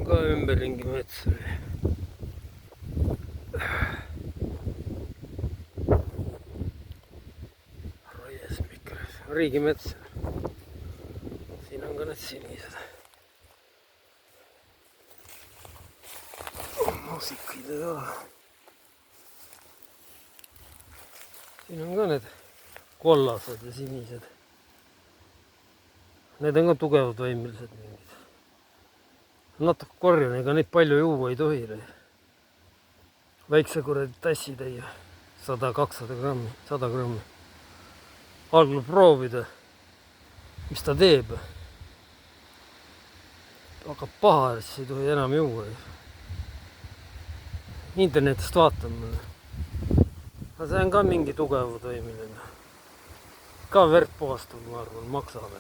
ka ümberringi mets oli. Raies Mikres, riigimets. Siin on ka need sinised. Muusikaid ei ole. Siin on ka need kollased ja sinised. Need on ka tugevad võimelised mingid. Natuke korjan, ega neid palju juua ei tohi. Väikse kuradi tassitäie. 100-200 grammi, 100 grammi. Algab proovida, mis ta teeb. Hakkab paha, siis ei tohi enam juua. Internetist vaatan mulle. Aga see on ka mingi tugevad võimeline. Ka verd puhastab, ma arvan, maksab.